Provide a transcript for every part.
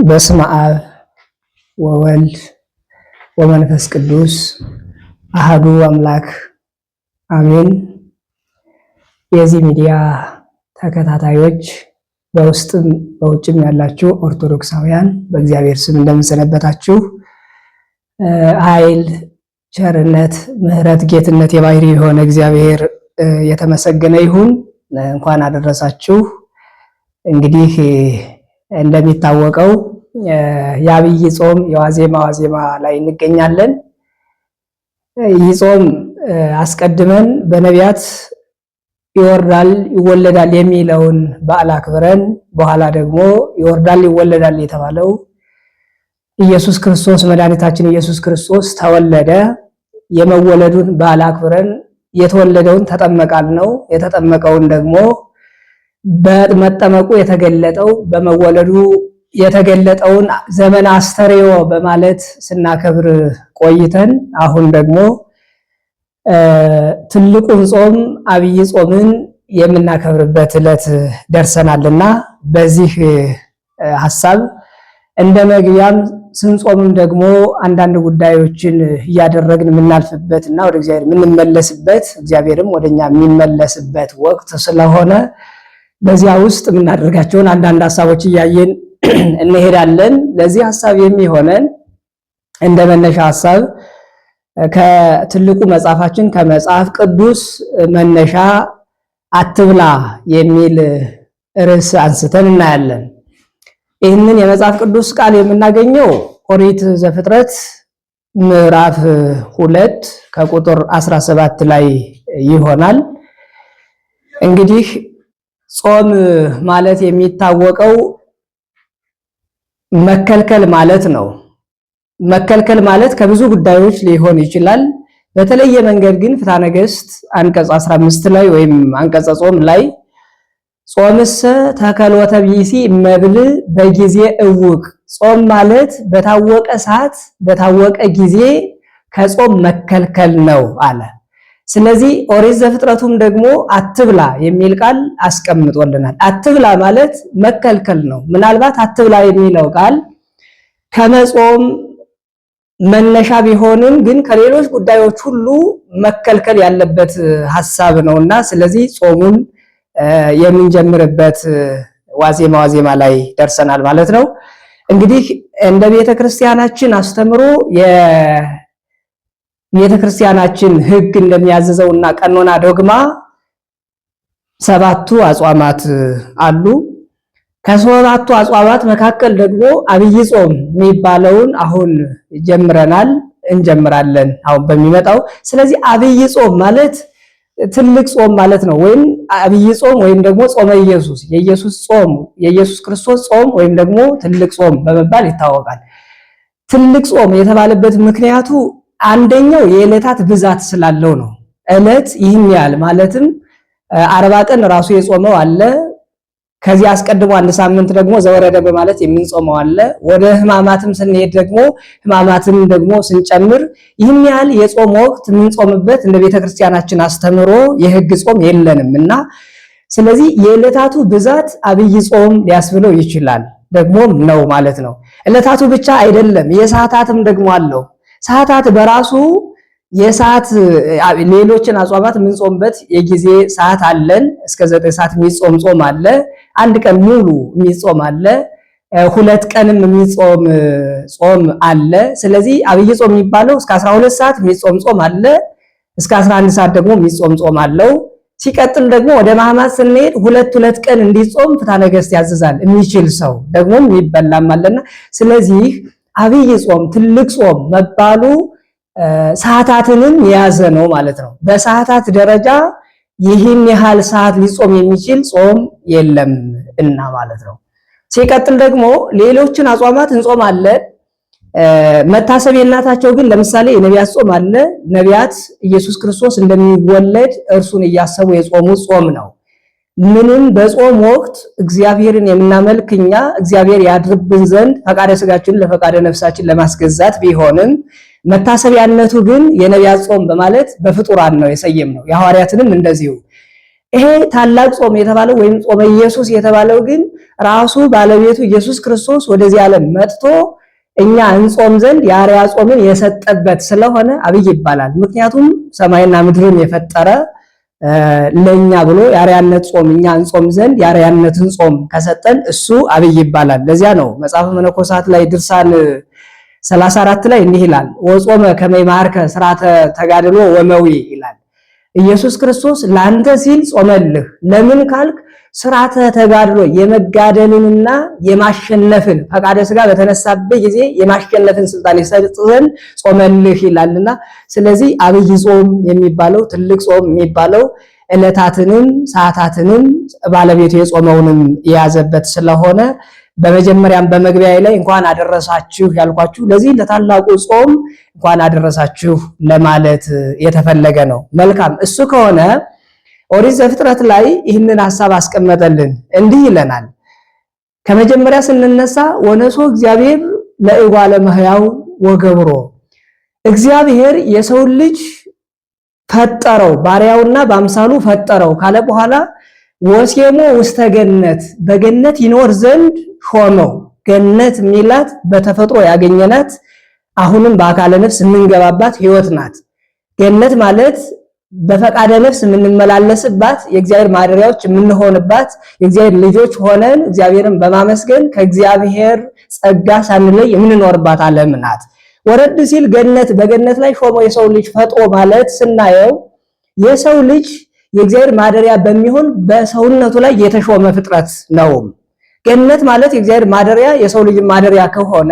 በስመ አብ ወወልድ ወመንፈስ ቅዱስ አሐዱ አምላክ አሜን። የዚህ ሚዲያ ተከታታዮች በውስጥም በውጭም ያላችሁ ኦርቶዶክሳውያን በእግዚአብሔር ስም እንደምንሰነበታችሁ። ኃይል፣ ቸርነት፣ ምሕረት፣ ጌትነት የባህሪ የሆነ እግዚአብሔር የተመሰገነ ይሁን። እንኳን አደረሳችሁ። እንግዲህ እንደሚታወቀው የአብይ ጾም የዋዜማ ላይ እንገኛለን። ይህ ጾም አስቀድመን በነቢያት ይወርዳል ይወለዳል የሚለውን በዓል አክብረን በኋላ ደግሞ ይወርዳል ይወለዳል የተባለው ኢየሱስ ክርስቶስ መድኃኒታችን ኢየሱስ ክርስቶስ ተወለደ። የመወለዱን በዓል አክብረን የተወለደውን ተጠመቃል ነው። የተጠመቀውን ደግሞ በመጠመቁ የተገለጠው በመወለዱ የተገለጠውን ዘመን አስተርእዮ በማለት ስናከብር ቆይተን አሁን ደግሞ ትልቁን ጾም አብይ ጾምን የምናከብርበት ዕለት ደርሰናልና በዚህ ሐሳብ እንደ መግቢያም ስንጾምም ደግሞ አንዳንድ ጉዳዮችን እያደረግን የምናልፍበትና ወደ እግዚአብሔር የምንመለስበት እግዚአብሔርም ወደኛ የሚመለስበት ወቅት ስለሆነ በዚያ ውስጥ የምናደርጋቸውን አንዳንድ ሐሳቦች እያየን እንሄዳለን። ለዚህ ሐሳብ የሚሆነን እንደ መነሻ ሐሳብ ከትልቁ መጽሐፋችን ከመጽሐፍ ቅዱስ መነሻ አትብላ የሚል ርዕስ አንስተን እናያለን። ይህንን የመጽሐፍ ቅዱስ ቃል የምናገኘው ኦሪት ዘፍጥረት ምዕራፍ 2 ከቁጥር 17 ላይ ይሆናል። እንግዲህ ጾም ማለት የሚታወቀው መከልከል ማለት ነው። መከልከል ማለት ከብዙ ጉዳዮች ሊሆን ይችላል። በተለየ መንገድ ግን ፍትሐ ነገሥት አንቀጽ 15 ላይ ወይም አንቀጸ ጾም ላይ ጾምሰ ተከልወተ ቢሲ መብል በጊዜ እውቅ፣ ጾም ማለት በታወቀ ሰዓት በታወቀ ጊዜ ከጾም መከልከል ነው አለ። ስለዚህ ኦሪት ዘፍጥረቱም ደግሞ አትብላ የሚል ቃል አስቀምጦልናል። አትብላ ማለት መከልከል ነው። ምናልባት አትብላ የሚለው ቃል ከመጾም መነሻ ቢሆንም ግን ከሌሎች ጉዳዮች ሁሉ መከልከል ያለበት ሐሳብ ነውና ስለዚህ ጾሙን የምንጀምርበት ዋዜማ ላይ ደርሰናል ማለት ነው። እንግዲህ እንደ ቤተክርስቲያናችን አስተምሮ የቤተክርስቲያናችን ሕግ እንደሚያዘዘውና ቀኖና ዶግማ 7ቱ አጽዋማት አሉ። ከ7ቱ አጽዋማት መካከል ደግሞ አብይ ጾም የሚባለውን አሁን እንጀምራለን አሁን በሚመጣው። ስለዚህ አብይ ጾም ማለት ትልቅ ጾም ማለት ነው። ወይም አብይ ጾም ወይም ደግሞ ጾመ ኢየሱስ የኢየሱስ ጾም የኢየሱስ ክርስቶስ ጾም ወይም ደግሞ ትልቅ ጾም በመባል ይታወቃል። ትልቅ ጾም የተባለበት ምክንያቱ አንደኛው የዕለታት ብዛት ስላለው ነው። ዕለት ይህን ያህል ማለትም 40 ቀን ራሱ የጾመው አለ። ከዚህ አስቀድሞ አንድ ሳምንት ደግሞ ዘወረደ በማለት የምንጾመው አለ። ወደ ሕማማትም ስንሄድ ደግሞ ሕማማትን ደግሞ ስንጨምር ይህን ያህል የጾም ወቅት የምንጾምበት እንደ ቤተክርስቲያናችን አስተምሮ የሕግ ጾም የለንምና ስለዚህ የዕለታቱ ብዛት አብይ ጾም ሊያስብለው ይችላል ደግሞም ነው ማለት ነው። ዕለታቱ ብቻ አይደለም የሰዓታትም ደግሞ አለው። ሰዓታት በራሱ የሰዓት ሌሎችን አጽዋማት የምንጾምበት የጊዜ ሰዓት አለን። እስከ 9 ሰዓት የሚጾም ጾም አለ። አንድ ቀን ሙሉ የሚጾም አለ። 2 ቀንም የሚጾም ጾም አለ። ስለዚህ አብይ ጾም የሚባለው እስከ 12 ሰዓት የሚጾም ጾም አለ። እስከ 11 ሰዓት ደግሞ የሚጾም ጾም አለው። ሲቀጥል ደግሞ ወደ ሕማማት ስንሄድ 2 ቀን እንዲጾም ፍትሐ ነገሥት ያዘዛል የሚችል ሰው ደግሞ የሚበላም አለና ስለዚህ አብይ ጾም ትልቅ ጾም መባሉ ሰዓታትንም የያዘ ነው ማለት ነው። በሰዓታት ደረጃ ይህን ያህል ሰዓት ሊጾም የሚችል ጾም የለም እና ማለት ነው። ሲቀጥል ደግሞ ሌሎችን አጽዋማት እንጾማለን። መታሰቢያነታቸው ግን ለምሳሌ የነቢያት ጾም አለ። ነቢያት ኢየሱስ ክርስቶስ እንደሚወለድ እርሱን እያሰቡ የጾሙት ጾም ነው። ምንም በጾም ወቅት እግዚአብሔርን የምናመልክ እኛ እግዚአብሔር ያድርብን ዘንድ ፈቃደ ስጋችንን ለፈቃደ ነፍሳችን ለማስገዛት ቢሆንም መታሰቢያነቱ ግን የነቢያት ጾም በማለት በፍጡራን ነው የሰየምነው። የሐዋርያትንም እንደዚሁ ይሄ ታላቅ ጾም የተባለው ወይም ጾመ ኢየሱስ የተባለው ግን ራሱ ባለቤቱ ኢየሱስ ክርስቶስ ወደዚህ ዓለም መጥቶ እኛ እንጾም ዘንድ የአርያ ጾምን የሰጠበት ስለሆነ አብይ ይባላል። ምክንያቱም ሰማይና ምድርን የፈጠረ ለኛ ብሎ የአርያነት ጾም እኛ እንጾም ዘንድ የአርያነትን ጾም ከሰጠን እሱ አብይ ይባላል። ለዚያ ነው መጽሐፈ መነኮሳት ላይ ድርሳን 34 ላይ እንዲህ ይላል፣ ወጾመ ከመይማርከ ስርዓተ ተጋድሎ ወመዊ ይላል። ኢየሱስ ክርስቶስ ላንተ ሲል ጾመልህ። ለምን ካልክ ስርዓተ ተጋድሎ የመጋደልንና የማሸነፍን ፈቃደ ስጋ በተነሳበት ጊዜ የማሸነፍን ስልጣን ይሰጥ ዘንድ ጾመልህ ይላልና፣ ስለዚህ አብይ ጾም የሚባለው ትልቅ ጾም የሚባለው ዕለታትንም ሰዓታትንም ባለቤቱ የጾመውንም የያዘበት ስለሆነ በመጀመሪያም በመግቢያ ላይ እንኳን አደረሳችሁ ያልኳችሁ ለዚህ ለታላቁ ጾም እንኳን አደረሳችሁ ለማለት የተፈለገ ነው። መልካም እሱ ከሆነ ኦሪት ዘፍጥረት ላይ ይህንን ሐሳብ አስቀመጠልን። እንዲህ ይለናል። ከመጀመሪያ ስንነሳ ወነሶ እግዚአብሔር ለእጓለ እመሕያው ወገብሮ፣ እግዚአብሔር የሰው ልጅ ፈጠረው ባሪያውና በአምሳሉ ፈጠረው ካለ በኋላ ወሴሞ ውስተ ገነት በገነት ይኖር ዘንድ ሾመው። ገነት ሚላት በተፈጥሮ ያገኘናት አሁንም በአካለ ነፍስ የምንገባባት ህይወት ናት። ገነት ማለት በፈቃደ ነፍስ የምንመላለስባት የእግዚአብሔር ማደሪያዎች የምንሆንባት የእግዚአብሔር ልጆች ሆነን እግዚአብሔርን በማመስገን ከእግዚአብሔር ጸጋ ሳንለይ የምንኖርባት ዓለም ናት። ወረድ ሲል ገነት በገነት ላይ ሾሞ የሰው ልጅ ፈጥሮ ማለት ስናየው የሰው ልጅ የእግዚአብሔር ማደሪያ በሚሆን በሰውነቱ ላይ የተሾመ ፍጥረት ነው። ገነት ማለት የእግዚአብሔር ማደሪያ የሰው ልጅ ማደሪያ ከሆነ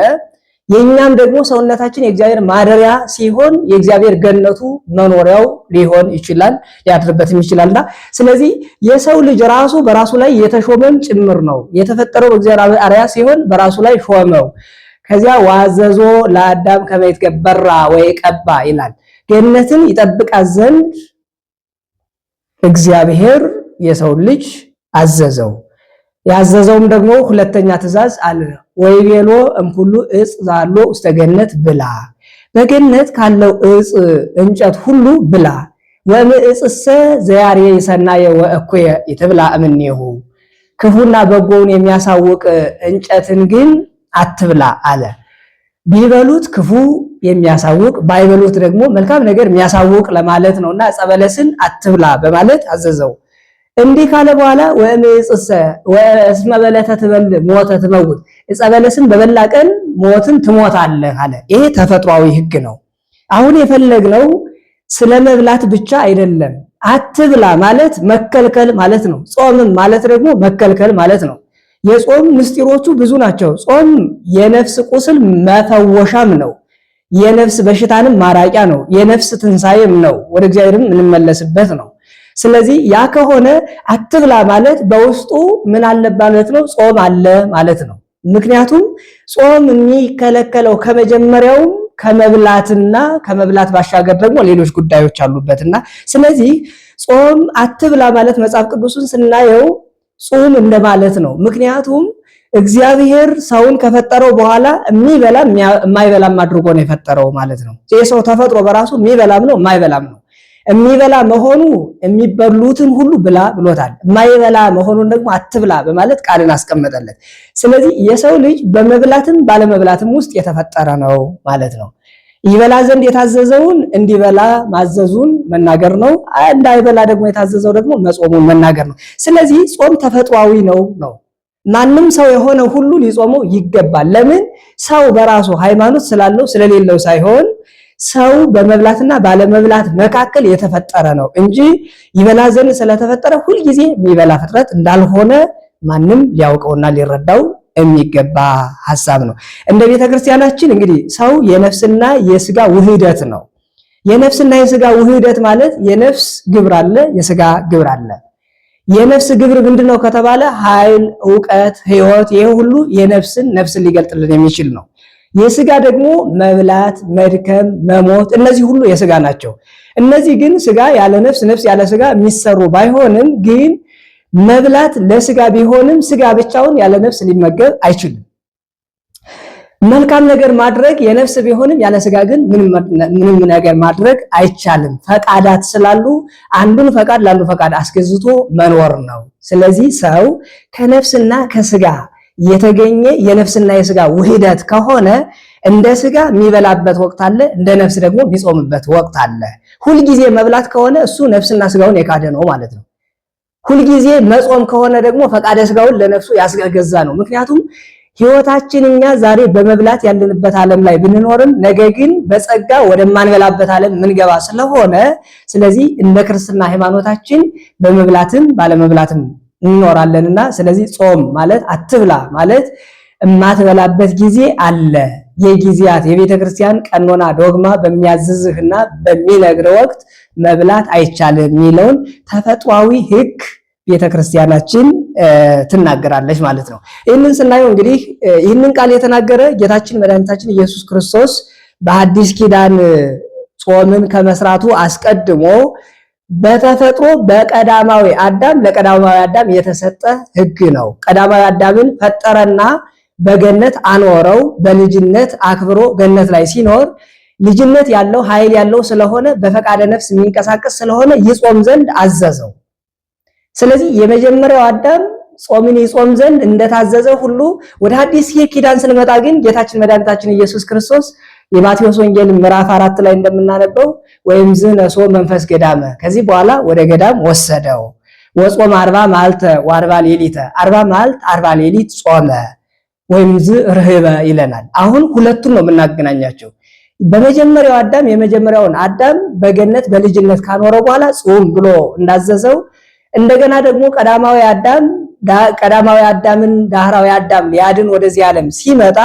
የኛም ደግሞ ሰውነታችን የእግዚአብሔር ማደሪያ ሲሆን የእግዚአብሔር ገነቱ መኖሪያው ሊሆን ይችላል ሊያድርበትም ይችላልና ስለዚህ የሰው ልጅ ራሱ በራሱ ላይ የተሾመም ጭምር ነው። የተፈጠረው በእግዚአብሔር አርአያ ሲሆን በራሱ ላይ ሾመው። ከዚያ ዋዘዞ ለአዳም ከመ ይትገበራ ወይቀባ ይላል። ገነትን ይጠብቃት ዘንድ እግዚአብሔር የሰው ልጅ አዘዘው። ያዘዘውም ደግሞ ሁለተኛ ትእዛዝ አለ። ወይቤሎ እምኩሉ ዕፅ ዛሎ ውስተ ገነት ብላ፣ በገነት ካለው ዕፅ እንጨት ሁሉ ብላ። ወእምዕፅሰ ዘያርየ ሰናየ ወእኩየ ይትብላ እምኔሁ፣ ክፉና በጎውን የሚያሳውቅ እንጨትን ግን አትብላ አለ። ቢበሉት ክፉ የሚያሳውቅ ባይበሉት ደግሞ መልካም ነገር የሚያሳውቅ ለማለት ነውና ዕፀ በለስን አትብላ በማለት አዘዘው። እንዲህ ካለ በኋላ ወእምዕፅሰ ወእስመ በለተ ትበል ሞተ ትመውት፣ ዕፀ በለስን በበላ ቀን ሞትን ትሞታለህ አለ። ይሄ ተፈጥሯዊ ሕግ ነው። አሁን የፈለግነው ስለ መብላት ብቻ አይደለም። አትብላ ማለት መከልከል ማለት ነው። ጾምም ማለት ደግሞ መከልከል ማለት ነው። የጾም ምስጢሮቹ ብዙ ናቸው። ጾም የነፍስ ቁስል መፈወሻም ነው። የነፍስ በሽታንም ማራቂያ ነው። የነፍስ ትንሳኤም ነው። ወደ እግዚአብሔርም እንመለስበት ነው። ስለዚህ ያ ከሆነ አትብላ ማለት በውስጡ ምን አለ ማለት ነው? ጾም አለ ማለት ነው። ምክንያቱም ጾም የሚከለከለው ከመጀመሪያውም ከመብላትና ከመብላት ባሻገር ደግሞ ሌሎች ጉዳዮች አሉበትና ስለዚህ ጾም አትብላ ማለት መጽሐፍ ቅዱስን ስናየው ጾም እንደማለት ነው። ምክንያቱም እግዚአብሔር ሰውን ከፈጠረው በኋላ የሚበላም የማይበላም አድርጎ ነው የፈጠረው ማለት ነው። የሰው ተፈጥሮ በራሱ የሚበላም ነው የማይበላም ነው። የሚበላ መሆኑ የሚበሉትን ሁሉ ብላ ብሎታል። የማይበላ መሆኑን ደግሞ አትብላ በማለት ቃልን አስቀመጠለት። ስለዚህ የሰው ልጅ በመብላትም ባለመብላትም ውስጥ የተፈጠረ ነው ማለት ነው። ይበላ ዘንድ የታዘዘውን እንዲበላ ማዘዙን መናገር ነው። እንዳይበላ ደግሞ የታዘዘው ደግሞ መጾሙን መናገር ነው። ስለዚህ ጾም ተፈጥሯዊ ነው። ማንም ሰው የሆነ ሁሉ ሊጾመው ይገባል። ለምን? ሰው በራሱ ሃይማኖት ስላለው ስለሌለው ሳይሆን ሰው በመብላትና ባለመብላት መካከል የተፈጠረ ነው እንጂ ይበላ ዘንድ ስለተፈጠረ ሁልጊዜ የሚበላ ፍጥረት እንዳልሆነ ማንም ሊያውቀውና ሊረዳው የሚገባ ሐሳብ ነው። እንደ ቤተክርስቲያናችን እንግዲህ ሰው የነፍስና የስጋ ውህደት ነው። የነፍስና የስጋ ውህደት ማለት የነፍስ ግብር አለ፣ የስጋ ግብር አለ። የነፍስ ግብር ምንድነው ከተባለ ኃይል፣ ዕውቀት፣ ሕይወት፣ ይሄ ሁሉ ነፍስን ሊገልጥልን የሚችል ነው። የስጋ ደግሞ መብላት፣ መድከም፣ መሞት እነዚህ ሁሉ የስጋ ናቸው። እነዚህ ግን ስጋ ያለ ነፍስ፣ ነፍስ ያለ ስጋ የሚሰሩ ባይሆንም ግን መብላት ለስጋ ቢሆንም ስጋ ብቻውን ያለ ነፍስ ሊመገብ አይችልም። መልካም ነገር ማድረግ የነፍስ ቢሆንም ያለ ስጋ ግን ምንም ነገር ማድረግ አይቻልም። ፈቃዳት ስላሉ አንዱን ፈቃድ ለአንዱ ፈቃድ አስገዝቶ መኖር ነው። ስለዚህ ሰው ከነፍስና ከስጋ የተገኘ የነፍስና የስጋ ውህደት ከሆነ እንደ ስጋ የሚበላበት ወቅት አለ፣ እንደ ነፍስ ደግሞ የሚጾምበት ወቅት አለ። ሁልጊዜ መብላት ከሆነ እሱ ነፍስና ስጋውን የካደ ነው ማለት ነው። ሁልጊዜ መጾም ከሆነ ደግሞ ፈቃደ ስጋውን ለነፍሱ ያስገዛ ነው። ምክንያቱም ህይወታችን እኛ ዛሬ በመብላት ያለንበት ዓለም ላይ ብንኖርም ነገ ግን በጸጋ ወደማንበላበት ዓለም ምንገባ ስለሆነ ስለዚህ እንደ ክርስትና ሃይማኖታችን በመብላትም ባለመብላትም እንኖራለንና ስለዚህ ጾም ማለት አትብላ ማለት እማትበላበት ጊዜ አለ። የጊዜያት የቤተ ክርስቲያን ቀኖና ዶግማ በሚያዝዝህና በሚነግር ወቅት መብላት አይቻልም የሚለውን ተፈጥሯዊ ህግ ቤተክርስቲያናችን ትናገራለች ማለት ነው። ይህንን ስናየው እንግዲህ ይህንን ቃል የተናገረ ጌታችን መድኃኒታችን ኢየሱስ ክርስቶስ በአዲስ ኪዳን ጾምን ከመስራቱ አስቀድሞ በተፈጥሮ በቀዳማዊ አዳም ለቀዳማዊ አዳም የተሰጠ ህግ ነው። ቀዳማዊ አዳምን ፈጠረና በገነት አኖረው። በልጅነት አክብሮ ገነት ላይ ሲኖር ልጅነት ያለው ኃይል ያለው ስለሆነ በፈቃደ ነፍስ የሚንቀሳቀስ ስለሆነ ይጾም ዘንድ አዘዘው። ስለዚህ የመጀመሪያው አዳም ጾምን ይጾም ዘንድ እንደታዘዘ ሁሉ ወደ አዲስ ኪዳን ስንመጣ ግን ጌታችን መድኃኒታችን ኢየሱስ ክርስቶስ የማቴዎስ ወንጌል ምዕራፍ 4 ላይ እንደምናነበው ወይም ዝነሶ መንፈስ ገዳመ ከዚህ በኋላ ወደ ገዳም ወሰደው ወጾም 40 መዓልተ ወ40 ሌሊተ 40 መዓልት 40 ሌሊት ጾመ ወይም ዝርህበ ይለናል። አሁን ሁለቱን ነው የምናገናኛቸው። በመጀመሪያው አዳም የመጀመሪያውን አዳም በገነት በልጅነት ካኖረው በኋላ ጾም ብሎ እንዳዘዘው እንደገና ደግሞ ቀዳማዊ አዳምን ዳህራዊ አዳም ሊያድን ወደዚህ ዓለም ሲመጣ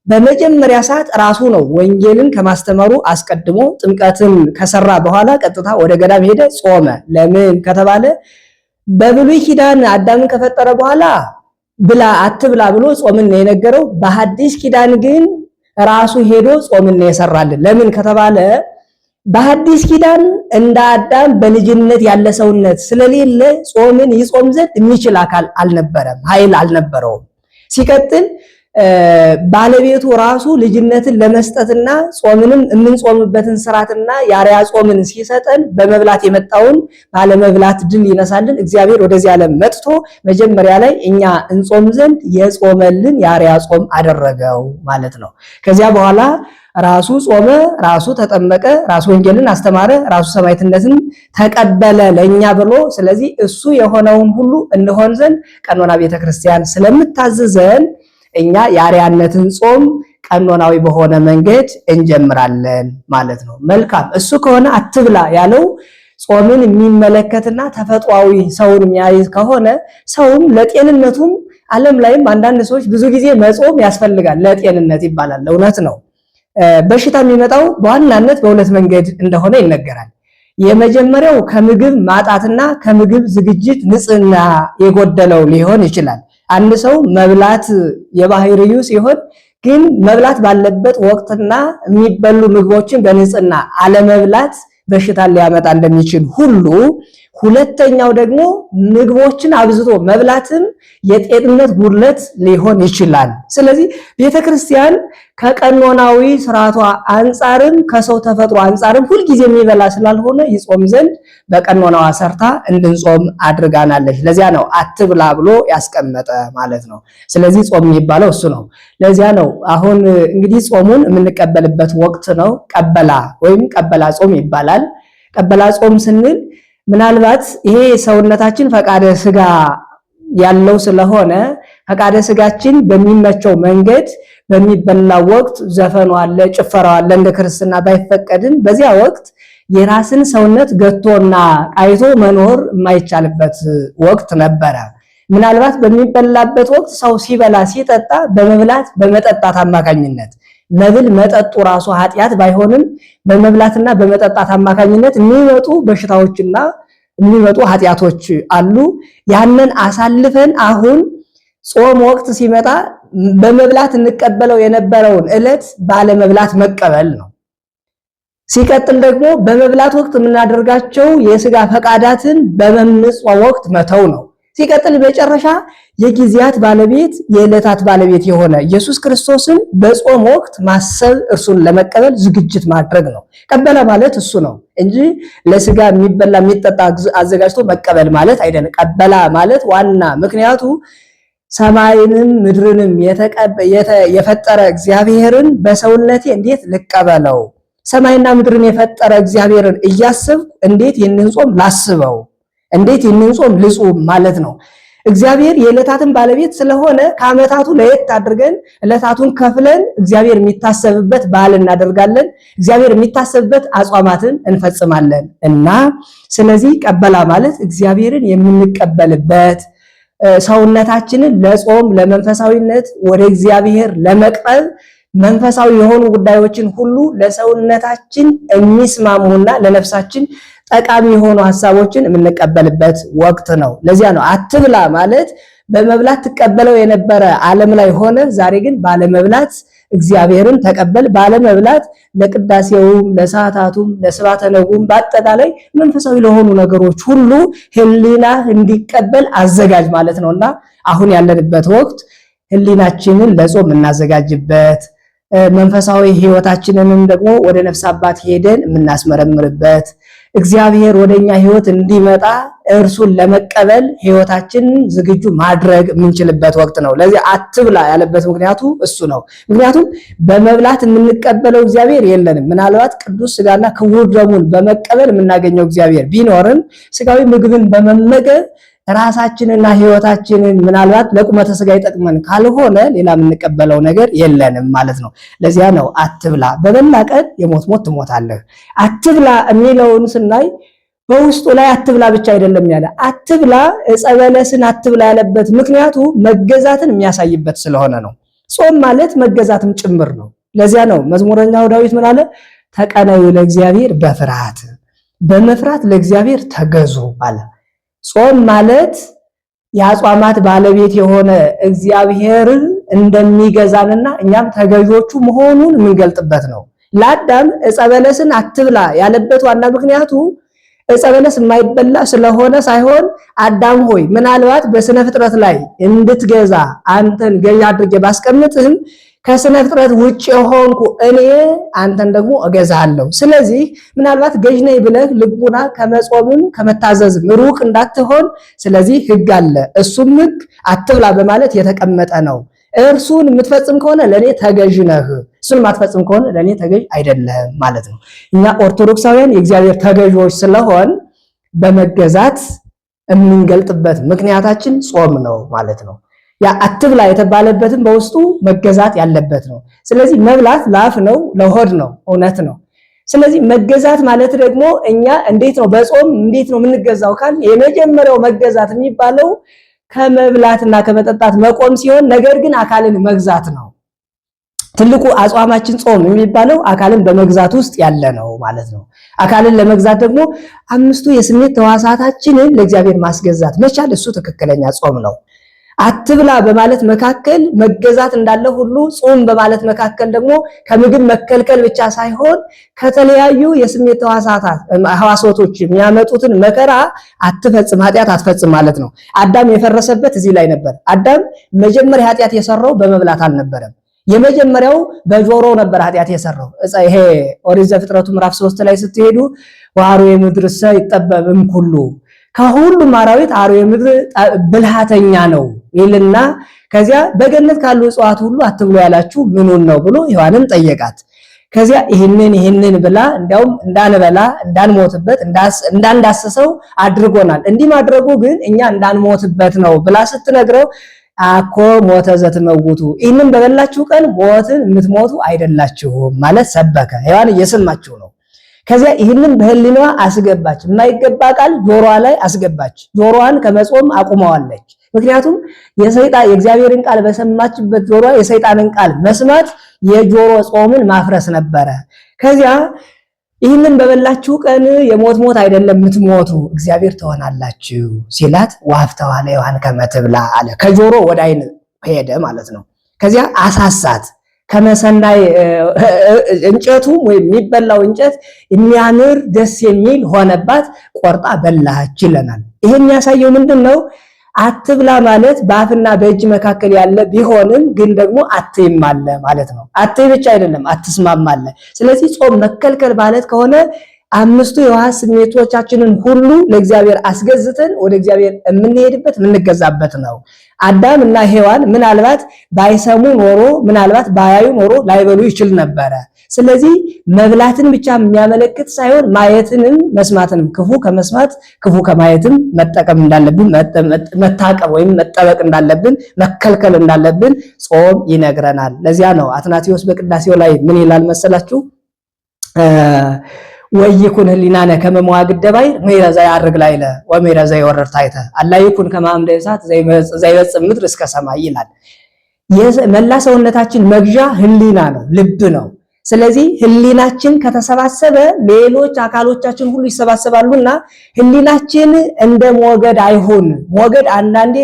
በመጀመሪያ ሰዓት ራሱ ነው ወንጌልን ከማስተማሩ አስቀድሞ ጥምቀትን ከሰራ በኋላ ቀጥታ ወደ ገዳም ሄደ፣ ጾመ። ለምን ከተባለ በብሉይ ኪዳን አዳምን ከፈጠረ በኋላ ብላ አትብላ ብሎ ጾምን ነው የነገረው። በሐዲስ ኪዳን ግን ራሱ ሄዶ ጾምን ነው የሰራልን። ለምን ከተባለ በሐዲስ ኪዳን እንደ አዳም በልጅነት ያለ ሰውነት ስለሌለ ጾምን ይጾም ዘንድ የሚችል አካል አልነበረም፣ ኃይል አልነበረውም። ሲቀጥል ባለቤቱ ራሱ ልጅነትን ለመስጠትና ጾምንም የምንጾምበትን ስርዓትና የአርያ ጾምን ሲሰጠን በመብላት የመጣውን ባለመብላት ድል ይነሳልን እግዚአብሔር ወደዚህ ዓለም መጥቶ መጀመሪያ ላይ እኛ እንጾም ዘንድ የጾመልን የአርያ ጾም አደረገው ማለት ነው። ከዚያ በኋላ ራሱ ጾመ፣ ራሱ ተጠመቀ፣ ራሱ ወንጌልን አስተማረ፣ ራሱ ሰማዕትነትን ተቀበለ ለኛ ብሎ ስለዚህ እሱ የሆነውን ሁሉ እንሆን ዘንድ ቀኖና ቤተክርስቲያን ስለምታዘዘን እኛ የአርያነትን ጾም ቀኖናዊ በሆነ መንገድ እንጀምራለን ማለት ነው። መልካም እሱ ከሆነ አትብላ ያለው ጾምን የሚመለከትና ተፈጥሯዊ ሰውን የሚያይዝ ከሆነ ሰውም ለጤንነቱም ዓለም ላይም አንዳንድ ሰዎች ብዙ ጊዜ መጾም ያስፈልጋል ለጤንነት ይባላል። እውነት ነው። በሽታ የሚመጣው በዋናነት በሁለት መንገድ እንደሆነ ይነገራል። የመጀመሪያው ከምግብ ማጣትና ከምግብ ዝግጅት ንጽህና የጎደለው ሊሆን ይችላል። አንድ ሰው መብላት የባህሪዩ ሲሆን ግን መብላት ባለበት ወቅትና የሚበሉ ምግቦችን በንጽህና አለመብላት በሽታን ሊያመጣ እንደሚችል ሁሉ ሁለተኛው ደግሞ ምግቦችን አብዝቶ መብላትም የጤንነት ጉድለት ሊሆን ይችላል። ስለዚህ ቤተክርስቲያን ከቀኖናዊ ስርዓቷ አንጻርም ከሰው ተፈጥሮ አንጻርም ሁልጊዜ የሚበላ ስላልሆነ ይጾም ዘንድ በቀኖናዋ ሰርታ እንድንጾም አድርጋናለች። ለዚያ ነው አትብላ ብሎ ያስቀመጠ ማለት ነው። ስለዚህ ጾም የሚባለው እሱ ነው። ለዚያ ነው አሁን እንግዲህ ጾሙን የምንቀበልበት ወቅት ነው። ቀበላ ወይም ቀበላ ጾም ይባላል። ቀበላ ጾም ስንል ምናልባት ይሄ ሰውነታችን ፈቃደ ስጋ ያለው ስለሆነ ፈቃደ ስጋችን በሚመቸው መንገድ በሚበላው ወቅት ዘፈኑ አለ፣ ጭፈራው አለ እንደ ክርስትና ባይፈቀድም በዚያ ወቅት የራስን ሰውነት ገቶና ቃይቶ መኖር የማይቻልበት ወቅት ነበረ። ምናልባት በሚበላበት ወቅት ሰው ሲበላ ሲጠጣ በመብላት በመጠጣት አማካኝነት መብል መጠጡ ራሱ ኃጢአት ባይሆንም በመብላትና በመጠጣት አማካኝነት የሚመጡ በሽታዎችና የሚመጡ ኃጢአቶች አሉ። ያንን አሳልፈን አሁን ጾም ወቅት ሲመጣ በመብላት እንቀበለው የነበረውን ዕለት ባለመብላት መቀበል ነው። ሲቀጥል ደግሞ በመብላት ወቅት የምናደርጋቸው የስጋ ፈቃዳትን በመምጽ ወቅት መተው ነው። ሲቀጥል መጨረሻ የጊዜያት ባለቤት የዕለታት ባለቤት የሆነ ኢየሱስ ክርስቶስን በጾም ወቅት ማሰብ እርሱን ለመቀበል ዝግጅት ማድረግ ነው። ቀበለ ማለት እሱ ነው እንጂ ለስጋ የሚበላ የሚጠጣ አዘጋጅቶ መቀበል ማለት አይደለም። ቀበላ ማለት ዋና ምክንያቱ ሰማይንም ምድርንም የፈጠረ እግዚአብሔርን በሰውነቴ እንዴት ልቀበለው? ሰማይና ምድርን የፈጠረ እግዚአብሔርን እያስብኩ እንዴት ይህንን ጾም ላስበው? እንዴት ይህንን ጾም ልጹም ማለት ነው። እግዚአብሔር የዕለታትን ባለቤት ስለሆነ ከዓመታቱ ለየት አድርገን ዕለታቱን ከፍለን እግዚአብሔር የሚታሰብበት በዓል እናደርጋለን። እግዚአብሔር የሚታሰብበት አጽዋማትን እንፈጽማለን እና ስለዚህ ቀበላ ማለት እግዚአብሔርን የምንቀበልበት ሰውነታችንን ለጾም ለመንፈሳዊነት ወደ እግዚአብሔር ለመቅረብ መንፈሳዊ የሆኑ ጉዳዮችን ሁሉ ለሰውነታችን የሚስማሙና ለነፍሳችን ጠቃሚ የሆኑ ሐሳቦችን የምንቀበልበት ወቅት ነው። ለዚያ ነው አትብላ ማለት በመብላት ትቀበለው የነበረ ዓለም ላይ ሆነ ዛሬ ግን ባለመብላት እግዚአብሔርን ተቀበል። ባለመብላት ለቅዳሴውም ለሰዓታቱም ለስብሐተ ነግሁም በአጠቃላይ መንፈሳዊ ለሆኑ ነገሮች ሁሉ ሕሊና እንዲቀበል አዘጋጅ ማለት ነውና አሁን ያለንበት ወቅት ሕሊናችንን ለጾም እናዘጋጅበት መንፈሳዊ ሕይወታችንንም ደግሞ ወደ ነፍስ አባት ሄደን የምናስመረምርበት እግዚአብሔር ወደኛ ሕይወት እንዲመጣ እርሱን ለመቀበል ሕይወታችንን ዝግጁ ማድረግ የምንችልበት ወቅት ነው። ለዚህ አትብላ ያለበት ምክንያቱ እሱ ነው። ምክንያቱም በመብላት የምንቀበለው እግዚአብሔር የለንም። ምናልባት ቅዱስ ሥጋና ክቡር ደሙን በመቀበል የምናገኘው እግዚአብሔር ቢኖርም ሥጋዊ ምግብን በመመገብ ራሳችንና ሕይወታችንን ምናልባት ለቁመተ ሥጋ ይጠቅመን ካልሆነ ሌላ የምንቀበለው ነገር የለንም ማለት ነው። ለዚያ ነው አትብላ፣ በበላ ቀን የሞት ሞት ትሞታለህ። አትብላ የሚለውን ስናይ በውስጡ ላይ አትብላ ብቻ አይደለም ያለ፣ አትብላ ዕፀ በለስን አትብላ ያለበት ምክንያቱ መገዛትን የሚያሳይበት ስለሆነ ነው። ጾም ማለት መገዛትም ጭምር ነው። ለዚያ ነው መዝሙረኛው ዳዊት ምን አለ? ተቀነዩ ለእግዚአብሔር በፍርሃት፣ በመፍራት ለእግዚአብሔር ተገዙ አለ። ጾም ማለት የአጽዋማት ባለቤት የሆነ እግዚአብሔር እንደሚገዛንና እኛም ተገዦቹ መሆኑን የምንገልጥበት ነው። ለአዳም ዕፀ በለስን አትብላ ያለበት ዋና ምክንያቱ ዕፀ በለስ የማይበላ ስለሆነ ሳይሆን አዳም ሆይ ምናልባት በስነ ፍጥረት ላይ እንድትገዛ አንተን ገዥ አድርጌ ባስቀምጥህም ከስነ ፍጥረት ውጭ የሆንኩ እኔ አንተን ደግሞ እገዛለሁ። ስለዚህ ምናልባት ገዥ ነኝ ብለህ ልቡና ከመጾምም ከመታዘዝም ሩቅ እንዳትሆን ስለዚህ ሕግ አለ። እሱም ሕግ አትብላ በማለት የተቀመጠ ነው። እርሱን የምትፈጽም ከሆነ ለኔ ተገዥ ነህ፣ እሱን የማትፈጽም ከሆነ ለኔ ተገዥ አይደለህም ማለት ነው። እኛ ኦርቶዶክሳውያን የእግዚአብሔር ተገዥዎች ስለሆን በመገዛት የምንገልጥበት ምክንያታችን ጾም ነው ማለት ነው። ያ አትብላ የተባለበትም በውስጡ መገዛት ያለበት ነው። ስለዚህ መብላት ለአፍ ነው ለሆድ ነው፣ እውነት ነው። ስለዚህ መገዛት ማለት ደግሞ እኛ እንዴት ነው በጾም እንዴት ነው የምንገዛው ካል የመጀመሪያው መገዛት የሚባለው ከመብላትና ከመጠጣት መቆም ሲሆን ነገር ግን አካልን መግዛት ነው። ትልቁ አጽዋማችን ጾም የሚባለው አካልን በመግዛት ውስጥ ያለ ነው ማለት ነው። አካልን ለመግዛት ደግሞ አምስቱ የስሜት ተዋሳታችንን ለእግዚአብሔር ማስገዛት መቻል እሱ ትክክለኛ ጾም ነው። አትብላ በማለት መካከል መገዛት እንዳለ ሁሉ ጾም በማለት መካከል ደግሞ ከምግብ መከልከል ብቻ ሳይሆን ከተለያዩ የስሜት ሕዋሳቶች የሚያመጡትን መከራ አትፈጽም፣ ኃጢአት አትፈጽም ማለት ነው። አዳም የፈረሰበት እዚህ ላይ ነበር። አዳም መጀመሪያ ኃጢአት የሰራው በመብላት አልነበረም። የመጀመሪያው በጆሮ ነበር ኃጢአት የሰራው። ይሄ ኦሪት ዘፍጥረቱ ምዕራፍ 3 ላይ ስትሄዱ ወአርዌ ምድርሰ ይጠበብም ኩሉ፣ ከሁሉም አራዊት አርዌ ምድር ብልሃተኛ ነው ይልና ከዚያ በገነት ካሉ እጽዋት ሁሉ አትብሉ ያላችሁ ምኑን ነው ብሎ ሔዋንን ጠየቃት። ከዚያ ይህንን ብላ እንዲያውም እንዳንበላ እንዳንሞትበት እንዳንዳሰሰው አድርጎናል። እንዲህ ማድረጉ ግን እኛ እንዳንሞትበት ነው ብላ ስትነግረው አኮ ሞተ ዘትመውቱ፣ ይህንን በበላችሁ ቀን ሞትን የምትሞቱ አይደላችሁም ማለት ሰበከ። ሔዋን እየሰማችሁ ነው። ከዚያ ይህንን በህሊናዋ አስገባች። የማይገባ ቃል ጆሮዋ ላይ አስገባች። ጆሮዋን ከመጾም አቁመዋለች። ምክንያቱም የእግዚአብሔርን ቃል በሰማችበት ጆሮዋ የሰይጣንን ቃል መስማት የጆሮ ጾምን ማፍረስ ነበረ። ከዚያ ይህንን በበላችሁ ቀን የሞት ሞት አይደለም የምትሞቱ እግዚአብሔር ትሆናላችሁ ሲላት ዋፍተዋ ለሔዋን ከመ ትብላ አለ። ከጆሮ ወደ ዓይን ሄደ ማለት ነው። ከዚያ አሳሳት። ከመሰናይ እንጨቱ ወይም የሚበላው እንጨት የሚያምር ደስ የሚል ሆነባት፣ ቆርጣ በላች ይለናል። ይሄ የሚያሳየው ምንድነው? አትብላ ማለት በአፍና በእጅ መካከል ያለ ቢሆንም ግን ደግሞ አትይም አለ ማለት ነው። አትይ ብቻ አይደለም አትስማም አለ። ስለዚህ ጾም መከልከል ማለት ከሆነ አምስቱ የዋህ ስሜቶቻችንን ሁሉ ለእግዚአብሔር አስገዝተን ወደ እግዚአብሔር የምንሄድበት የምንገዛበት ነው። አዳም እና ሔዋን ምናልባት ባይሰሙ ኖሮ ምናልባት ባያዩ ኖሮ ላይበሉ ይችል ነበረ። ስለዚህ መብላትን ብቻ የሚያመለክት ሳይሆን ማየትንም መስማትንም ክፉ ከመስማት ክፉ ከማየትም መጠቀም እንዳለብን መታቀብ ወይም መጠበቅ እንዳለብን መከልከል እንዳለብን ጾም ይነግረናል። ለዚያ ነው አትናቴዎስ በቅዳሴው ላይ ምን ይላል መሰላችሁ? ወይኩን ህሊናነ ከመመዋግድ ደባይ መይረዛ ያርግ ላይለ ወመይረዛ ይወረር ታይተ አላይኩን ከማምደ እሳት ዘይበጽም ምድር እስከ ሰማይ ይላል። የመላ ሰውነታችን መግዣ ህሊና ነው፣ ልብ ነው። ስለዚህ ህሊናችን ከተሰባሰበ ሌሎች አካሎቻችን ሁሉ ይሰባሰባሉና ህሊናችን እንደ ሞገድ አይሁን። ሞገድ አንዳንዴ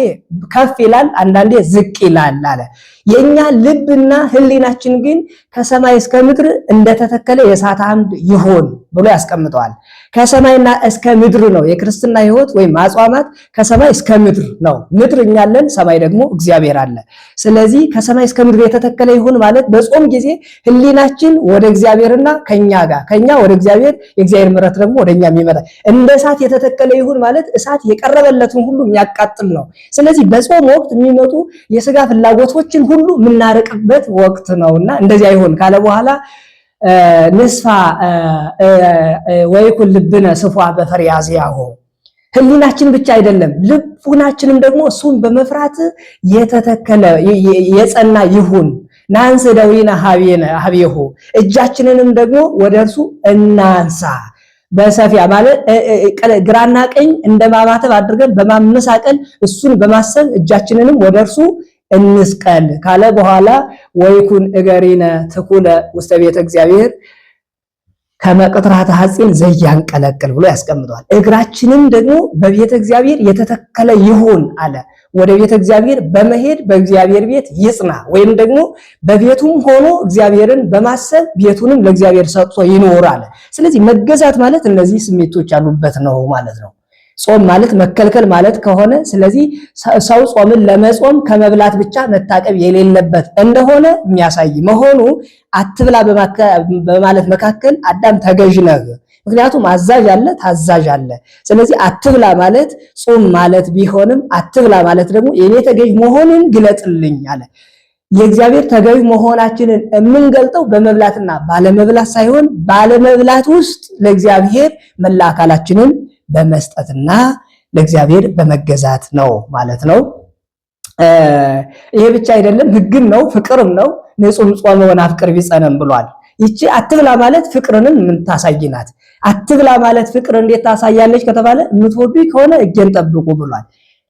ከፍ ይላል፣ አንዳንዴ ዝቅ ይላል አለ። የኛ ልብና ህሊናችን ግን ከሰማይ እስከ ምድር እንደተተከለ የእሳት አምድ ይሁን ብሎ ያስቀምጠዋል። ከሰማይና እስከ ምድር ነው የክርስትና ህይወት ወይም አጽዋማት፣ ከሰማይ እስከ ምድር ነው። ምድር እኛ አለን፣ ሰማይ ደግሞ እግዚአብሔር አለ። ስለዚህ ከሰማይ እስከ ምድር የተተከለ ይሁን ማለት በጾም ጊዜ ህሊናችን ወደ እግዚአብሔርና ከኛ ወደ እግዚአብሔር፣ የእግዚአብሔር ምሕረት ደግሞ ወደኛ የሚመጣ እንደ እሳት የተተከለ ይሁን ማለት እሳት የቀረበለትን ሁሉ የሚያቃጥል ነው። ስለዚህ በጾም ወቅት የሚመጡ የስጋ ፍላጎቶችን ሁሉ የምናርቅበት ወቅት ነውና እንደዚያ ይሁን ካለ በኋላ ንስፋ ወይኩን ልብነ ስፏ በፈሪያዚያሁ ህሊናችን ብቻ አይደለም ልቡናችንም ደግሞ እሱን በመፍራት የተተከለ የጸና ይሁን። ናንስ ደዊነ ሀቤሁ እጃችንንም ደግሞ ወደ እርሱ እናንሳ። በሰፊያ ማለት ግራና ቀኝ እንደማማተብ አድርገን በማመሳቀል እሱን በማሰብ እጃችንንም ወደ እርሱ እንስቀል ካለ በኋላ ወይኩን እገሪነ ትኩለ ውስተ ቤተ እግዚአብሔር ከመቅጥራተ ሐጺን ዘያንቀለቅል ብሎ ያስቀምጠዋል። እግራችንም ደግሞ በቤተ እግዚአብሔር የተተከለ ይሁን አለ። ወደ ቤተ እግዚአብሔር በመሄድ በእግዚአብሔር ቤት ይጽና፣ ወይም ደግሞ በቤቱም ሆኖ እግዚአብሔርን በማሰብ ቤቱንም ለእግዚአብሔር ሰጥቶ ይኖር አለ። ስለዚህ መገዛት ማለት እነዚህ ስሜቶች ያሉበት ነው ማለት ነው። ጾም ማለት መከልከል ማለት ከሆነ ስለዚህ ሰው ጾምን ለመጾም ከመብላት ብቻ መታቀብ የሌለበት እንደሆነ የሚያሳይ መሆኑ አትብላ በማለት መካከል አዳም ተገዥ ነህ። ምክንያቱም አዛዥ አለ፣ ታዛዥ አለ። ስለዚህ አትብላ ማለት ጾም ማለት ቢሆንም አትብላ ማለት ደግሞ የኔ ተገዥ መሆኑን ግለጥልኝ አለ። የእግዚአብሔር ተገዥ መሆናችንን የምንገልጠው በመብላትና ባለመብላት ሳይሆን ባለመብላት ውስጥ ለእግዚአብሔር መላ አካላችንን በመስጠትና ለእግዚአብሔር በመገዛት ነው ማለት ነው። ይሄ ብቻ አይደለም፣ ህግም ነው፣ ፍቅርም ነው። ንጹም ጾመ ወናፍቅር ቢጸነም ብሏል። ይቺ አትብላ ማለት ፍቅርንም የምታሳይናት። አትብላ ማለት ፍቅር እንዴት ታሳያለች ከተባለ የምትወዱ ከሆነ እጄን ጠብቁ ብሏል።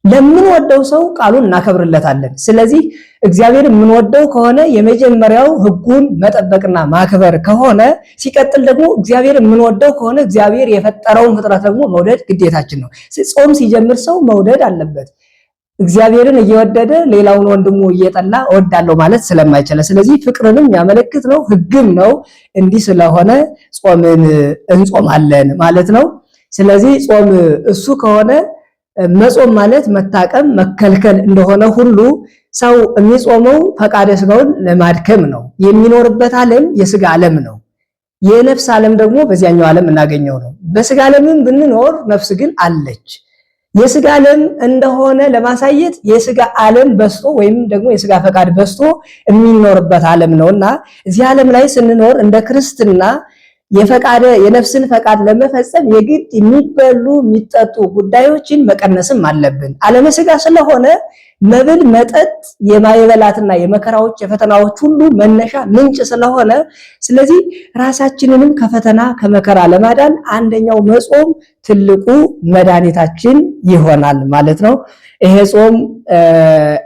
ለምንወደው ሰው ቃሉን እናከብርለታለን። ስለዚህ እግዚአብሔር የምንወደው ከሆነ የመጀመሪያው ህጉን መጠበቅና ማክበር ከሆነ፣ ሲቀጥል ደግሞ እግዚአብሔር የምንወደው ከሆነ እግዚአብሔር የፈጠረውን ፍጥረት ደግሞ መውደድ ግዴታችን ነው። ጾም ሲጀምር ሰው መውደድ አለበት። እግዚአብሔርን እየወደደ ሌላውን ወንድሙ እየጠላ እወዳለሁ ማለት ስለማይችል፣ ስለዚህ ፍቅርንም ያመለክት ነው፣ ህግም ነው። እንዲህ ስለሆነ ጾምን እንጾማለን ማለት ነው። ስለዚህ ጾም እሱ ከሆነ መጾም ማለት መታቀም መከልከል እንደሆነ ሁሉ ሰው የሚጾመው ፈቃደ ስጋውን ለማድከም ነው። የሚኖርበት ዓለም የስጋ ዓለም ነው። የነፍስ ዓለም ደግሞ በዚያኛው ዓለም እናገኘው ነው። በስጋ ዓለምም ብንኖር ነፍስ ግን አለች። የስጋ ዓለም እንደሆነ ለማሳየት የስጋ ዓለም በስቶ ወይም ደግሞ የስጋ ፈቃድ በስቶ የሚኖርበት ዓለም ነውና እዚህ ዓለም ላይ ስንኖር እንደ ክርስትና የነፍስን ፈቃድ ለመፈጸም የግድ የሚበሉ የሚጠጡ ጉዳዮችን መቀነስም አለብን። ዓለመ ሥጋ ስለሆነ መብል መጠጥ የማይበላትና የመከራዎች የፈተናዎች ሁሉ መነሻ ምንጭ ስለሆነ ስለዚህ ራሳችንንም ከፈተና ከመከራ ለማዳን አንደኛው መጾም ትልቁ መድኃኒታችን ይሆናል ማለት ነው። ይሄ ጾም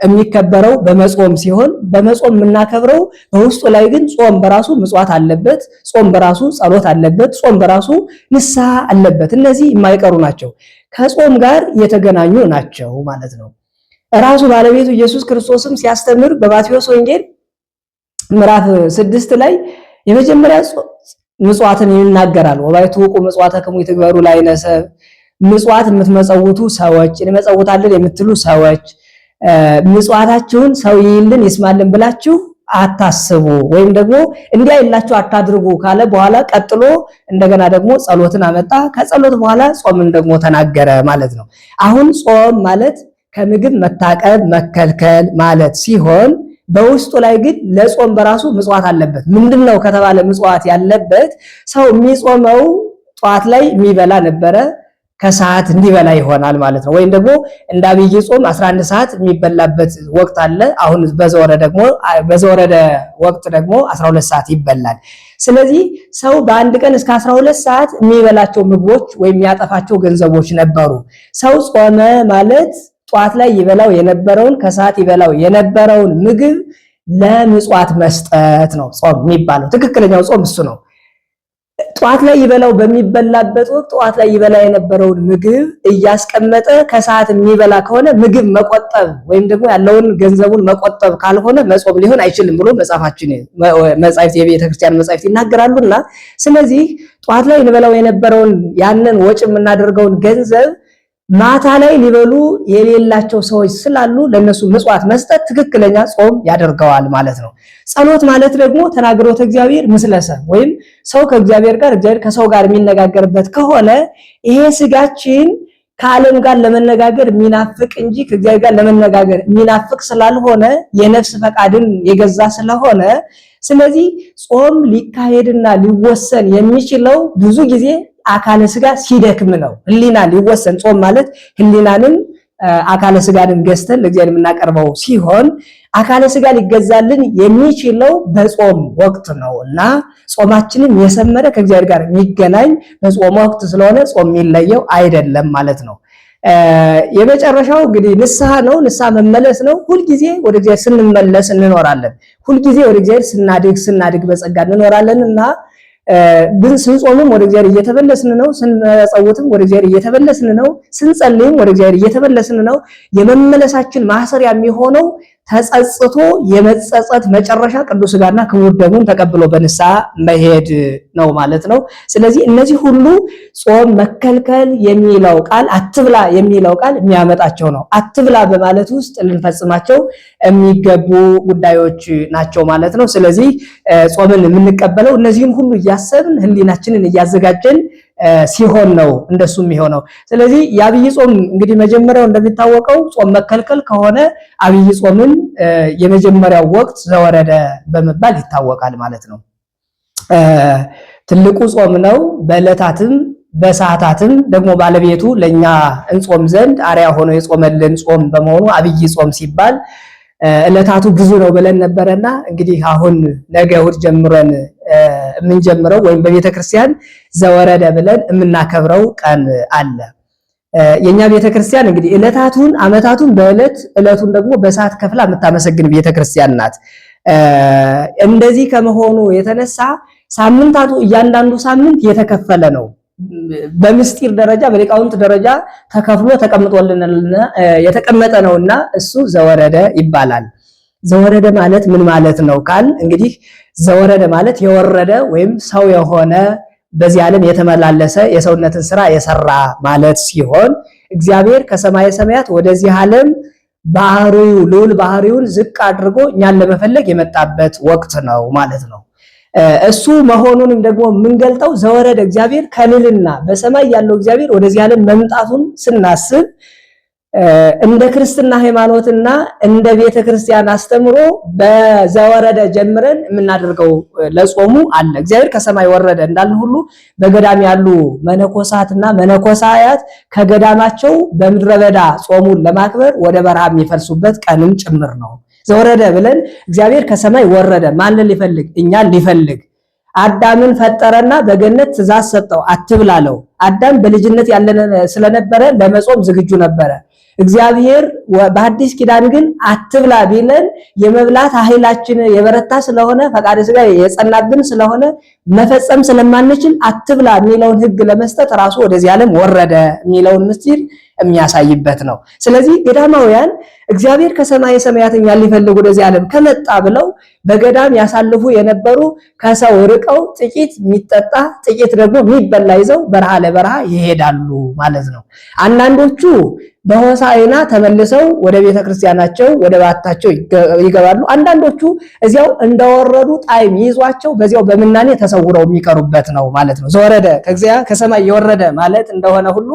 የሚከበረው በመጾም ሲሆን በመጾም የምናከብረው በውስጡ ላይ ግን ጾም በራሱ ምጽዋት አለበት፣ ጾም በራሱ ጸሎት አለበት፣ ጾም በራሱ ንስሐ አለበት። እነዚህ የማይቀሩ ናቸው፣ ከጾም ጋር የተገናኙ ናቸው ማለት ነው። ራሱ ባለቤቱ ኢየሱስ ክርስቶስም ሲያስተምር በማቴዎስ ወንጌል ምዕራፍ 6 ላይ የመጀመሪያ ምጽዋትን ይናገራል። ወባይቱ ቁ ምጽዋተክሙ ይትግበሩ ላዕለ ሰብእ ምጽዋት የምትመጸውቱ ሰዎች፣ እንመጸውታለን የምትሉ ሰዎች ምጽዋታችሁን ሰው ይይልን ይስማልን ብላችሁ አታስቡ፣ ወይም ደግሞ እንዲያ ይላችሁ አታድርጉ ካለ በኋላ ቀጥሎ እንደገና ደግሞ ጸሎትን አመጣ። ከጸሎት በኋላ ጾምን ደግሞ ተናገረ ማለት ነው። አሁን ጾም ማለት ከምግብ መታቀብ መከልከል ማለት ሲሆን በውስጡ ላይ ግን ለጾም በራሱ ምጽዋት አለበት። ምንድነው ከተባለ ምጽዋት ያለበት ሰው የሚጾመው ጧት ላይ የሚበላ ነበረ ከሰዓት እንዲበላ ይሆናል ማለት ነው። ወይም ደግሞ እንደ አብይ ጾም 11 ሰዓት የሚበላበት ወቅት አለ። አሁን በዘወረደ ወቅት ደግሞ 12 ሰዓት ይበላል። ስለዚህ ሰው በአንድ ቀን እስከ 12 ሰዓት የሚበላቸው ምግቦች ወይም የሚያጠፋቸው ገንዘቦች ነበሩ። ሰው ጾመ ማለት ጧት ላይ ይበላው የነበረውን ከሰዓት ይበላው የነበረውን ምግብ ለምጽዋት መስጠት ነው ጾም የሚባለው። ትክክለኛው ጾም እሱ ነው። ጧት ላይ ይበላው በሚበላበት ወቅት ጧት ላይ ይበላ የነበረውን ምግብ እያስቀመጠ ከሰዓት የሚበላ ከሆነ ምግብ መቆጠብ ወይም ደግሞ ያለውን ገንዘቡን መቆጠብ ካልሆነ መጾም ሊሆን አይችልም ብሎ መጻሕፍት የቤተክርስቲያን መጻሕፍት ይናገራሉና፣ ስለዚህ ጧት ላይ እንበላው የነበረውን ያንን ወጭ የምናደርገውን ገንዘብ ማታ ላይ ሊበሉ የሌላቸው ሰዎች ስላሉ ለነሱ ምጽዋት መስጠት ትክክለኛ ጾም ያደርገዋል ማለት ነው። ጸሎት ማለት ደግሞ ተናግሮተ እግዚአብሔር ምስለ ሰብ ወይም ሰው ከእግዚአብሔር ጋር እግዚአብሔር ከሰው ጋር የሚነጋገርበት ከሆነ ይሄ ስጋችን ከዓለም ጋር ለመነጋገር የሚናፍቅ እንጂ ከእግዚአብሔር ጋር ለመነጋገር የሚናፍቅ ስላልሆነ የነፍስ ፈቃድን የገዛ ስለሆነ፣ ስለዚህ ጾም ሊካሄድና ሊወሰን የሚችለው ብዙ ጊዜ አካለ ስጋ ሲደክም ነው። ህሊና ሊወሰን ጾም ማለት ህሊናንም አካለ ስጋንም ገዝተን ለእግዚአብሔር የምናቀርበው ሲሆን አካለ ስጋ ሊገዛልን የሚችለው በጾም ወቅት ነውና ጾማችንም የሰመረ ከእግዚአብሔር ጋር የሚገናኝ በጾም ወቅት ስለሆነ ጾም የሚለየው አይደለም ማለት ነው። የመጨረሻው እንግዲህ ንስሐ ነው። ንስሐ መመለስ ነው። ሁልጊዜ ወደ እግዚአብሔር ስንመለስ እንኖራለን። ሁልጊዜ ወደ እግዚአብሔር ስናድግ በጸጋ እንኖራለንና ግን ስንጾምም ወደ እግዚአብሔር እየተመለስን ነው። ስንጸውትም ወደ እግዚአብሔር እየተመለስን ነው። ስንጸልይም ወደ እግዚአብሔር እየተመለስን ነው። የመመለሳችን ማሰሪያ የሚሆነው ተጸጽቶ የመጸጸት መጨረሻ ቅዱስ ሥጋና ክቡር ደሙን ተቀብሎ በንስሐ መሄድ ነው ማለት ነው። ስለዚህ እነዚህ ሁሉ ጾም መከልከል የሚለው ቃል አትብላ የሚለው ቃል የሚያመጣቸው ነው። አትብላ በማለት ውስጥ ልንፈጽማቸው የሚገቡ ጉዳዮች ናቸው ማለት ነው። ስለዚህ ጾምን የምንቀበለው እነዚህን ሁሉ እያሰብን ህሊናችንን እያዘጋጀን ሲሆን ነው እንደሱ የሚሆነው። ስለዚህ የአብይ ጾም እንግዲህ መጀመሪያው እንደሚታወቀው ጾም መከልከል ከሆነ አብይ ጾምን የመጀመሪያው ወቅት ዘወረደ በመባል ይታወቃል ማለት ነው። ትልቁ ጾም ነው። በዕለታትም በሰዓታትም ደግሞ ባለቤቱ ለኛ እንጾም ዘንድ አርያ ሆኖ የጾመልን ጾም በመሆኑ አብይ ጾም ሲባል ዕለታቱ ብዙ ነው ብለን ነበረና እንግዲህ አሁን ነገ እሑድ ጀምረን የምንጀምረው ወይም በቤተክርስቲያን ዘወረደ ብለን የምናከብረው ቀን አለ። የኛ ቤተክርስቲያን እንግዲህ ዕለታቱን ዓመታቱን ዕለቱን ደግሞ በሰዓት ከፍላ የምታመሰግን ቤተክርስቲያን ናት። እንደዚህ ከመሆኑ የተነሳ ሳምንታቱ እያንዳንዱ ሳምንት የተከፈለ ነው። በምስጢር ደረጃ በሊቃውንት ደረጃ ተከፍሎ የተቀመጠ ነውና እሱ ዘወረደ ይባላል። ዘወረደ ማለት ምን ማለት ነው ካል እንግዲህ ዘወረደ ማለት የወረደ ወይም ሰው የሆነ በዚህ ዓለም የተመላለሰ የሰውነትን ስራ የሰራ ማለት ሲሆን እግዚአብሔር ከሰማየ ሰማያት ወደዚህ ዓለም ልዑል ባህሪውን ዝቅ አድርጎ እኛን ለመፈለግ የመጣበት ወቅት ነው ማለት ነው። እሱ መሆኑንም ደግሞ የምንገልጠው ዘወረደ እግዚአብሔር ከልልና በሰማይ ያለው እግዚአብሔር ወደዚህ ዓለም መምጣቱን ስናስብ እንደ ክርስትና ሃይማኖትና እንደ ቤተክርስቲያን አስተምሮ በዘወረደ ጀምረን የምናደርገው ለጾሙ አለ። እግዚአብሔር ከሰማይ ወረደ እንዳልን ሁሉ በገዳም ያሉ መነኮሳትና መነኮሳያት ከገዳማቸው በምድረ በዳ ጾሙን ለማክበር ወደ በረሃ የሚፈልሱበት ቀንም ጭምር ነው። ዘወረደ ብለን እግዚአብሔር ከሰማይ ወረደ ማንን ሊፈልግ? እኛን ሊፈልግ። አዳምን ፈጠረና በገነት ትእዛዝ ሰጠው አትብላለው። አዳም በልጅነት ያለን ስለነበረ ለመጾም ዝግጁ ነበረ። እግዚአብሔር በአዲስ ኪዳን ግን አትብላ ቢለን የመብላት ኃይላችን የበረታ ስለሆነ ፈቃደ ሥጋ የጸናብን ስለሆነ መፈጸም ስለማንችል አትብላ የሚለውን ሕግ ለመስጠት ራሱ ወደዚህ ዓለም ወረደ የሚለውን ምስጢር የሚያሳይበት ነው። ስለዚህ ገዳማውያን እግዚአብሔር ከሰማይ ሰማያት እኛን ሊፈልግ ወደዚህ ዓለም ከመጣ ብለው በገዳም ያሳልፉ የነበሩ ከሰው ርቀው ጥቂት የሚጠጣ ጥቂት ደግሞ የሚበላ ይዘው በረሃ ለበረሃ ይሄዳሉ ማለት ነው። አንዳንዶቹ በሆሳዕና ተመልሰው ወደ ቤተክርስቲያናቸው ወደ ባታቸው ይገባሉ። አንዳንዶቹ እዚያው እንደወረዱ ጣዕም ይዟቸው በዚያው በምናኔ ተሰውረው የሚቀሩበት ነው ማለት ነው። ዘወረደ ከሰማይ የወረደ ማለት እንደሆነ ሁሉ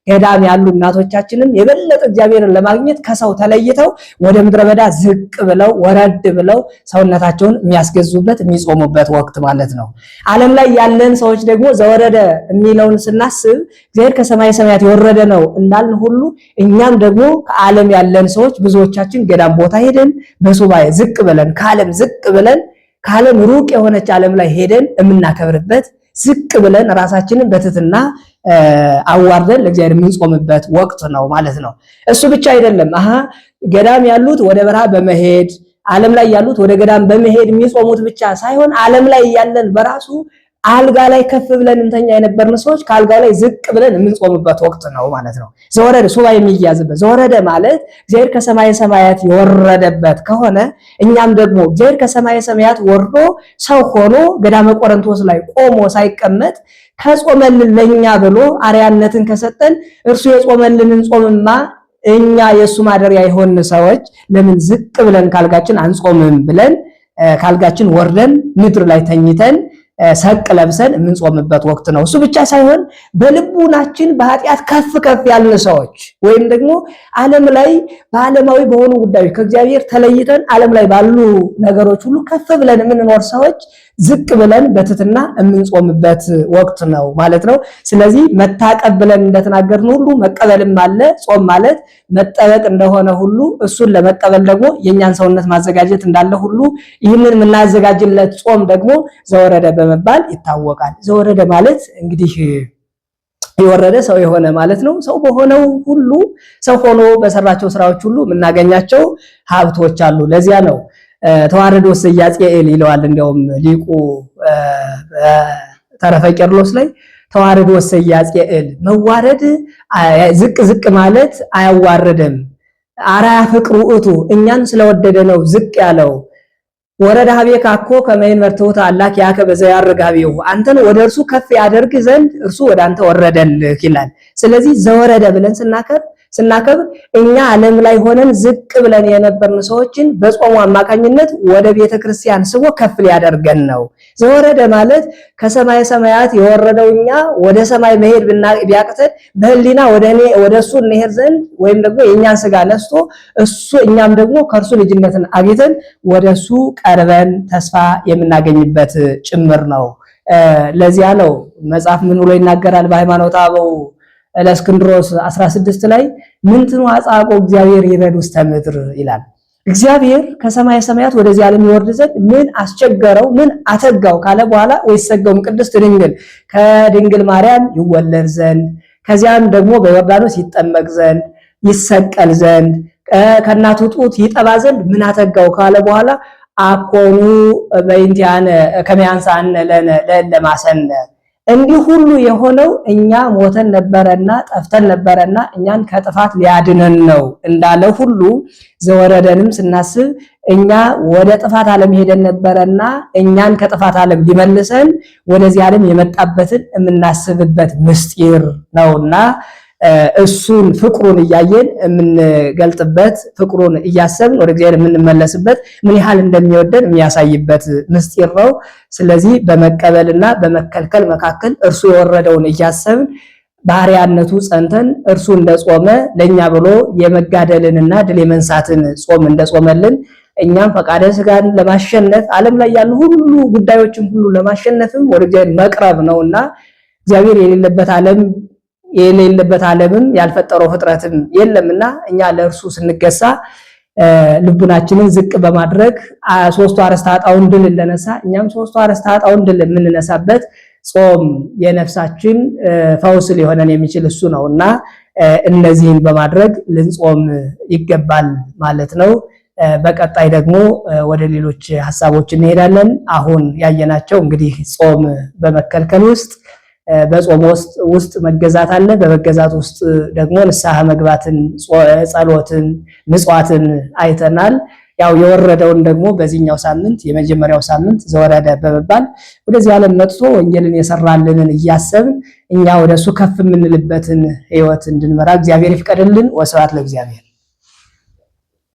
ገዳም ያሉ እናቶቻችንም የበለጠ እግዚአብሔርን ለማግኘት ከሰው ተለይተው ወደ ምድረ በዳ ዝቅ ብለው ወረድ ብለው ሰውነታቸውን የሚያስገዙበት የሚጾሙበት ወቅት ማለት ነው። ዓለም ላይ ያለን ሰዎች ደግሞ ዘወረደ የሚለውን ስናስብ እግዚአብሔር ከሰማይ ሰማያት የወረደ ነው እንዳልን ሁሉ እኛም ደግሞ ከዓለም ያለን ሰዎች ብዙዎቻችን ገዳም ቦታ ሄደን በሱባኤ ዝቅ ብለን ከዓለም ዝቅ ብለን ከዓለም ሩቅ የሆነች ዓለም ላይ ሄደን የምናከብርበት ዝቅ ብለን ራሳችንን በትህትና አዋርደን ለእግዚአብሔር የምንጾምበት ወቅት ነው ማለት ነው። እሱ ብቻ አይደለም። ገዳም ያሉት ወደ በረሃ በመሄድ ዓለም ላይ ያሉት ወደ ገዳም በመሄድ የሚጾሙት ብቻ ሳይሆን ዓለም ላይ ያለን በራሱ አልጋ ላይ ከፍ ብለን እንተኛ የነበርን ሰዎች ከአልጋ ላይ ዝቅ ብለን የምንጾምበት ወቅት ነው ማለት ነው። ዘወረደ ሱባኤ የሚያዝበት ዘወረደ ማለት እግዚአብሔር ከሰማይ ሰማያት የወረደበት ከሆነ እኛም ደግሞ እግዚአብሔር ከሰማይ ሰማያት ወርዶ ሰው ሆኖ ገዳመ ቆሮንቶስ ላይ ቆሞ ሳይቀመጥ ከጾመልን ለኛ ብሎ አርያነትን ከሰጠን እርሱ የጾመልንን ጾምማ እኛ የሱ ማደሪያ የሆን ሰዎች ለምን ዝቅ ብለን ካልጋችን አንጾምም ብለን ካልጋችን ወርደን ምድር ላይ ተኝተን ሰቅ ለብሰን የምንጾምበት ወቅት ነው። እሱ ብቻ ሳይሆን በልቡናችን በኃጢአት ከፍ ከፍ ያልን ሰዎች ወይም ደግሞ ዓለም ላይ በዓለማዊ በሆኑ ጉዳዮች ከእግዚአብሔር ተለይተን ዓለም ላይ ባሉ ነገሮች ሁሉ ከፍ ብለን የምንኖር ሰዎች ዝቅ ብለን በትህትና የምንጾምበት ወቅት ነው ማለት ነው። ስለዚህ መታቀብ ብለን እንደተናገርን ሁሉ መቀበልም አለ። ጾም ማለት መጠበቅ እንደሆነ ሁሉ እሱን ለመቀበል ደግሞ የኛን ሰውነት ማዘጋጀት እንዳለ ሁሉ ይህንን የምናዘጋጅለት ጾም ደግሞ ዘወረደ በመባል ይታወቃል። ዘወረደ ማለት እንግዲህ የወረደ ሰው የሆነ ማለት ነው። ሰው በሆነው ሁሉ ሰው ሆኖ በሰራቸው ስራዎች ሁሉ የምናገኛቸው ሀብቶች አሉ። ለዚያ ነው ተዋረዶ ሰያጼል ይለዋል። እንዲያውም ሊቁ ተረፈ ቄርሎስ ላይ ተዋረዶ ሰያጼል መዋረድ ዝቅ ዝቅ ማለት አያዋርድም። አራያ ፍቅሩ እቱ እኛን ስለወደደ ነው ዝቅ ያለው። ወረደ ሀቤከ አኮ ከመይን መርተውታ አላክ ያከ በዘያርጋቢው አንተን ወደ እርሱ ከፍ ያደርግ ዘንድ እርሱ ወደ አንተ ወረደልህ ይላል። ስለዚህ ዘወረደ ብለን ስናከብር እኛ ዓለም ላይ ሆነን ዝቅ ብለን የነበርን ሰዎችን በጾሙ አማካኝነት ወደ ቤተክርስቲያን ስቦ ከፍ ሊያደርገን ነው። ዘወረደ ማለት ከሰማይ ሰማያት የወረደው እኛ ወደ ሰማይ መሄድ ቢያቅተን በህሊና ወደ እሱ እንሄድ ዘንድ ወይም ደግሞ የእኛን ስጋ ነስቶ እሱ እኛም ደግሞ ከእርሱ ልጅነትን አግኝተን ወደ እሱ ቀርበን ተስፋ የምናገኝበት ጭምር ነው። ለዚያ ነው መጽሐፍ ምን ብሎ ይናገራል? በሃይማኖተ አበው ለእስክንድሮስ 16 ላይ ምንትኑ አጻቆ እግዚአብሔር ይረድ ውስተ ምድር ይላል። እግዚአብሔር ከሰማይ ሰማያት ወደዚህ ዓለም ይወርድ ዘንድ ምን አስቸገረው ምን አተጋው ካለ በኋላ ወይሰገውም ቅድስት ድንግል ከድንግል ማርያም ይወለድ ዘንድ ከዚያም ደግሞ በዮርዳኖስ ይጠመቅ ዘንድ ይሰቀል ዘንድ ከእናቱ ጡት ይጠባ ዘንድ ምን አተጋው ካለ በኋላ አኮኑ በእንቲአነ ከመያንሳነ ለማሰነ እንዲህ ሁሉ የሆነው እኛ ሞተን ነበረና ጠፍተን ነበረና እኛን ከጥፋት ሊያድነን ነው እንዳለ ሁሉ ዘወረደንም ስናስብ እኛ ወደ ጥፋት ዓለም ሄደን ነበረና እኛን ከጥፋት ዓለም ሊመልሰን ወደዚህ ዓለም የመጣበትን የምናስብበት ምስጢር ነውና እሱን ፍቅሩን እያየን የምንገልጥበት ፍቅሩን እያሰብን ወደ እግዚአብሔር የምንመለስበት ምን ያህል እንደሚወደን የሚያሳይበት ምስጢር ነው። ስለዚህ በመቀበልና በመከልከል መካከል እርሱ የወረደውን እያሰብን ባህሪያነቱ ጸንተን እርሱ እንደጾመ ለኛ ብሎ የመጋደልንና ድል የመንሳትን ጾም እንደጾመልን እኛም ፈቃደ ስጋን ለማሸነፍ ዓለም ላይ ያሉ ሁሉ ጉዳዮችን ሁሉ ለማሸነፍም ወደ እግዚአብሔር መቅረብ ነውና እግዚአብሔር የሌለበት ዓለምም ያልፈጠረው ፍጥረትም የለምና እኛ ለእርሱ ስንገሳ ልቡናችንን ዝቅ በማድረግ ሶስቱ አርእስተ ኃጣውእ ድል እንደነሳ እኛም ሶስቱ አርእስተ ኃጣውእ ድል የምንነሳበት ጾም የነፍሳችን ፈውስ ሊሆነን የሚችል እሱ ነውና እነዚህን በማድረግ ልንጾም ይገባል ማለት ነው። በቀጣይ ደግሞ ወደ ሌሎች ሐሳቦች እንሄዳለን። አሁን ያየናቸው እንግዲህ ጾም በመከልከል ውስጥ በጾም ውስጥ መገዛት አለ። በመገዛት ውስጥ ደግሞ ንስሐ መግባትን፣ ጸሎትን፣ ምጽዋትን አይተናል። ያው የወረደውን ደግሞ በዚህኛው ሳምንት የመጀመሪያው ሳምንት ዘወረደ በመባል ወደዚህ ዓለም መጥቶ ወንጌልን የሰራልንን እያሰብን እኛ ወደሱ ከፍ የምንልበትን ሕይወት እንድንመራ እግዚአብሔር ይፍቀድልን። ወስብሐት ለእግዚአብሔር።